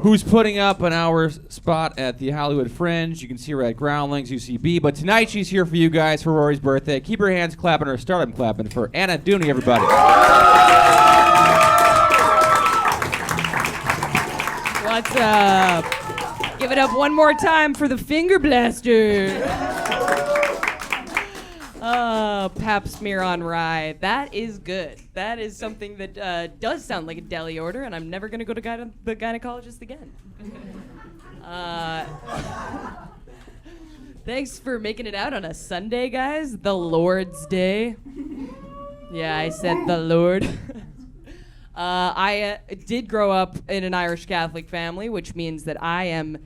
who's putting up an hour spot at the Hollywood Fringe. You can see her at Groundlings, UCB. But tonight she's here for you guys for Rory's birthday. Keep your hands clapping or start them clapping for Anna Dooney, everybody. What's up? Give it up one more time for the Finger Blaster. Pap smear on rye. That is good. That is something that does sound like a deli order, and I'm never going to go to the gynecologist again. Thanks for making it out on a Sunday, guys. The Lord's Day. Yeah, I said the Lord. I did grow up in an Irish Catholic family, which means that I am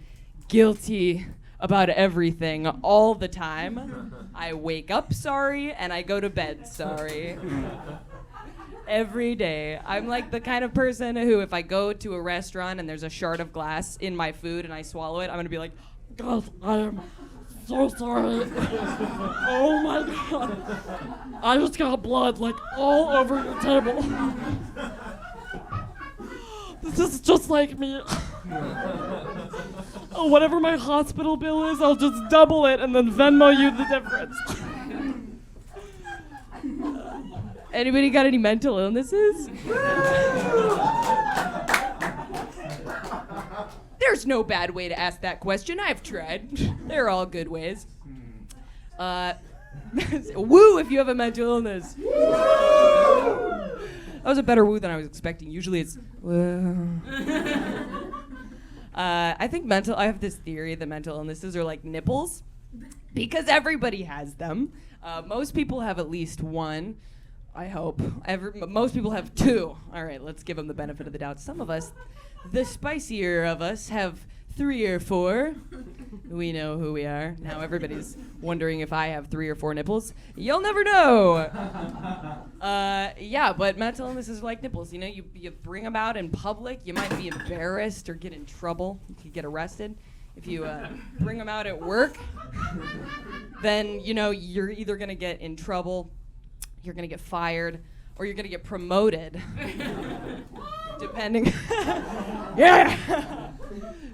guilty about everything all the time. I wake up sorry and I go to bed sorry. Every day. I'm like the kind of person who, if I go to a restaurant and there's a shard of glass in my food and I swallow it, I'm gonna be like, God, I am so sorry. Oh my God. I just got blood like all over your table. This is just like me. Oh, whatever my hospital bill is, I'll just double it and then Venmo you the difference. Anybody got any mental illnesses? There's no bad way to ask that question. I've tried. They're all good ways. Woo if you have a mental illness. That was a better woo than I was expecting. Usually it's woo. I think I have this theory that mental illnesses are like nipples because everybody has them. Most people have at least one, I hope. Most people have two. All right, let's give them the benefit of the doubt. Some of us, the spicier of us, have 3 or 4. We know who we are. Now everybody's wondering if I have 3 or 4 nipples. You'll never know. Yeah, but mental illness is like nipples. You know, you bring them out in public, you might be embarrassed or get in trouble. You could get arrested. If you bring them out at work, then, you know, you're either going to get in trouble, you're going to get fired, or you're going to get promoted. Depending. Yeah!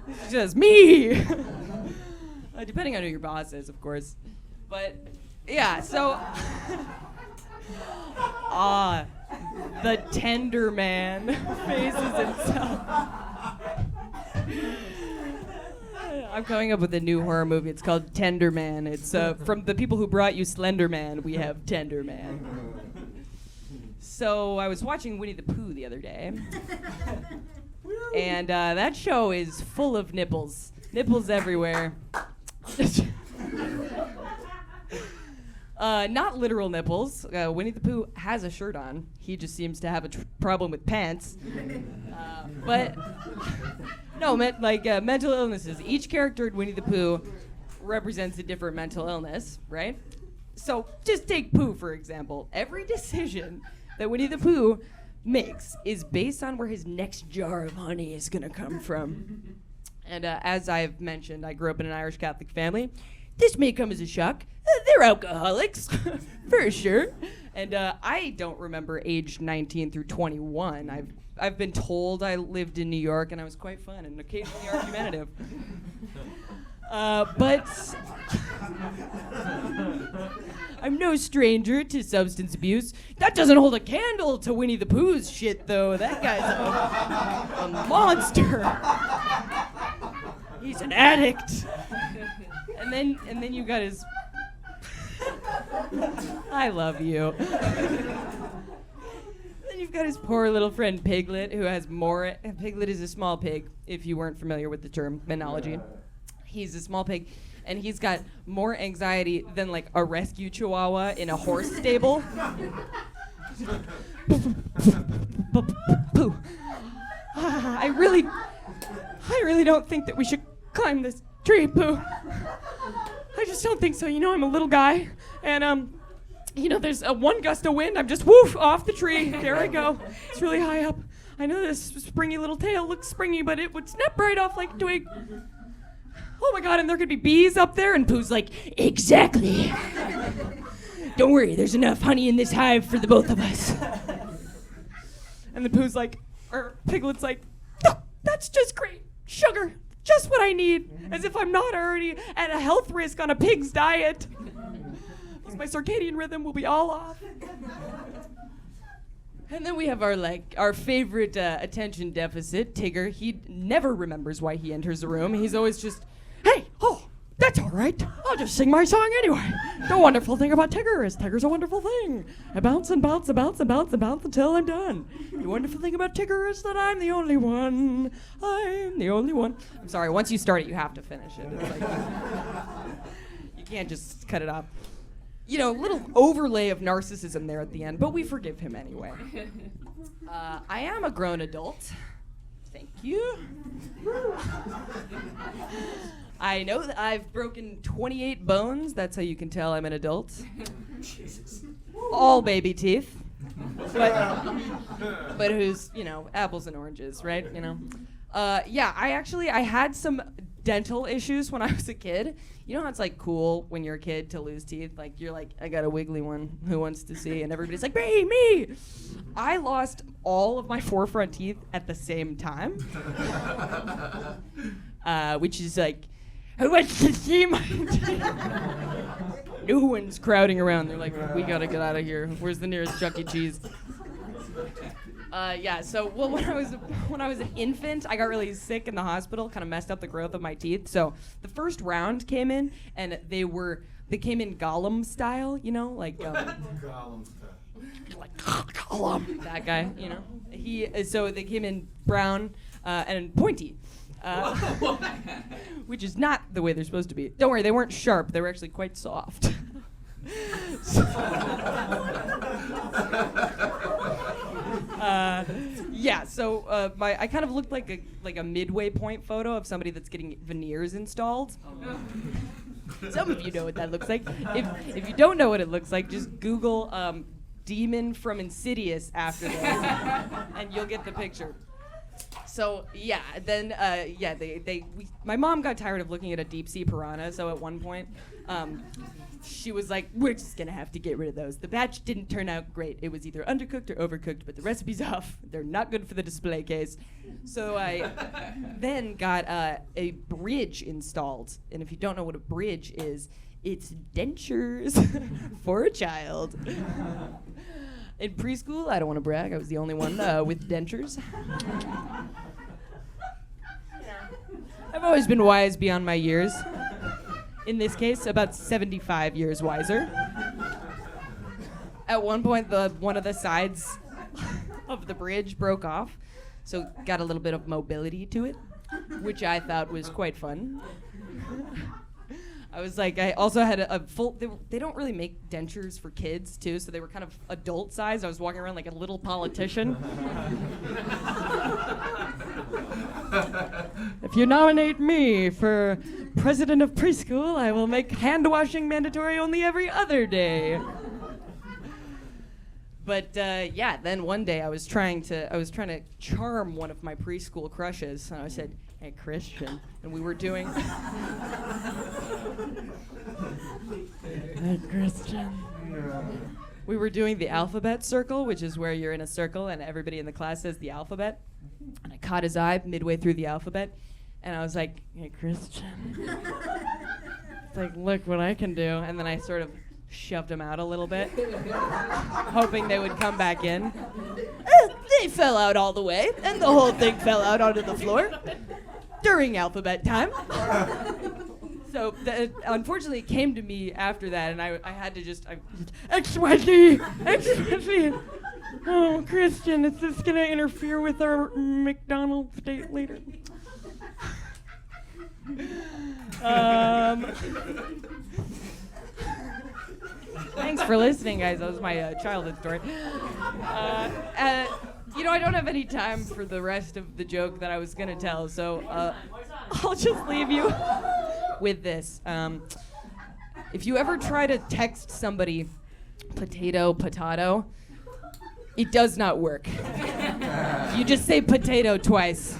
It's just me! Depending on who your boss is, of course. But, yeah, so... the tender man faces himself. I'm coming up with a new horror movie. It's called Tender Man. It's from the people who brought you Slender Man. We have Tender Man. So I was watching Winnie the Pooh the other day. And that show is full of nipples. Nipples everywhere. Not literal nipples. Winnie the Pooh has a shirt on. He just seems to have a problem with pants. But no, mental illnesses. Each character in Winnie the Pooh represents a different mental illness, right? So just take Pooh, for example. Every decision that Winnie the Pooh makes is based on where his next jar of honey is going to come from. And as I've mentioned, I grew up in an Irish Catholic family. This may come as a shock. They're alcoholics, for sure. And I don't remember age 19 through 21. I've been told I lived in New York and I was quite fun and occasionally argumentative. But I'm no stranger to substance abuse. That doesn't hold a candle to Winnie the Pooh's shit, though. That guy's a monster. He's an addict. And then you got his... I love you. Then you've got his poor little friend Piglet, who has more... Piglet is a small pig, if you weren't familiar with the terminology. He's a small pig, and he's got more anxiety than, like, a rescue chihuahua in a horse stable. I really don't think that we should climb this tree, Pooh. I just don't think so. You know, I'm a little guy, and you know, there's one gust of wind, I'm just woof off the tree. There I go. It's really high up. I know this springy little tail looks springy, but it would snap right off like a twig. Oh my God, and there could be bees up there, and Pooh's like, exactly. Don't worry, there's enough honey in this hive for the both of us. And the Pooh's like, or Piglet's like, oh, that's just great. sugar, just what I need, as if I'm not already at a health risk on a pig's diet. Because my circadian rhythm will be all off. And then we have our favorite attention deficit, Tigger. He never remembers why he enters the room. He's always just, hey, that's all right. I'll just sing my song anyway. The wonderful thing about Tigger is Tigger's a wonderful thing. I bounce and bounce and bounce and bounce and bounce until I'm done. The wonderful thing about Tigger is that I'm the only one. I'm the only one. I'm sorry, once you start it, you have to finish it. It's like, you can't just cut it off. You know, a little overlay of narcissism there at the end, but we forgive him anyway. I am a grown adult. Thank you. I know that I've broken 28 bones. That's how you can tell I'm an adult. Jesus. All baby teeth. But who's, apples and oranges, right? I had some dental issues when I was a kid. You know how it's like cool when you're a kid to lose teeth? Like you're like, I got a wiggly one. Who wants to see? And everybody's like, me. I lost all of my 4 front teeth at the same time. Which is like, who wants to see my teeth? No one's crowding around. They're like, we gotta get out of here. Where's the nearest Chuck E. Cheese? When I was an infant, I got really sick in the hospital, kind of messed up the growth of my teeth. So the first round came in, and they came in Gollum style, like Gollum style. like Gollum, that guy, So they came in brown and pointy. Which is not the way they're supposed to be. Don't worry, they weren't sharp. They were actually quite soft. I kind of looked like a midway point photo of somebody that's getting veneers installed. Some of you know what that looks like. If you don't know what it looks like, just Google demon from Insidious after this, and you'll get the picture. So my mom got tired of looking at a deep sea piranha. So at one point, she was like, "We're just gonna have to get rid of those. The batch didn't turn out great. It was either undercooked or overcooked, but the recipe's off. They're not good for the display case." So I then got a bridge installed. And if you don't know what a bridge is, it's dentures for a child. In preschool, I don't want to brag, I was the only one with dentures. I've always been wise beyond my years. In this case, about 75 years wiser. At one point, one of the sides of the bridge broke off, so got a little bit of mobility to it, which I thought was quite fun. I also had a full, they don't really make dentures for kids, too, so they were kind of adult size. I was walking around like a little politician. If you nominate me for president of preschool, I will make hand washing mandatory only every other day. But then one day I was trying to charm one of my preschool crushes, and I said, "Hey, Christian," and we were doing. Hey, Christian. We were doing the alphabet circle, which is where you're in a circle and everybody in the class says the alphabet. And I caught his eye midway through the alphabet, and I was like, "Hey, Christian." It's like, "Look what I can do." And then I sort of shoved him out a little bit, hoping they would come back in. They fell out all the way, and the whole thing fell out onto the floor during alphabet time. So unfortunately, it came to me after that, and I had to just XYZ. Oh, Christian, is this gonna interfere with our McDonald's date later? Thanks for listening, guys. That was my childhood story. I don't have any time for the rest of the joke that I was going to tell, so I'll just leave you with this. If you ever try to text somebody potato, it does not work. You just say potato twice.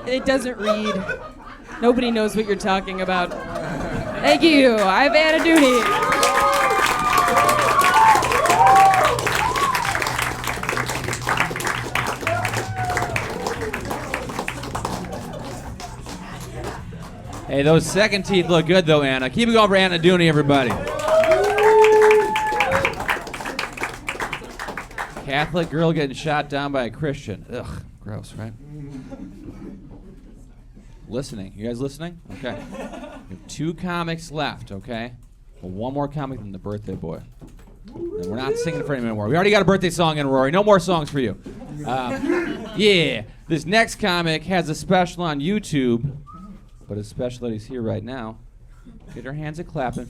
It doesn't read. Nobody knows what you're talking about. Thank you. I'm Anna Dooney. Hey, those second teeth look good, though, Anna. Keep it going for Anna Dooney, everybody. Catholic girl getting shot down by a Christian. Ugh, gross, right? Listening. You guys listening? Okay. We have 2 comics left, okay? Well, 1 more comic than the birthday boy. And we're not singing for him anymore. We already got a birthday song in, Rory. No more songs for you. Yeah. This next comic has a special on YouTube, but his special that he's here right now. Get our hands a clapping.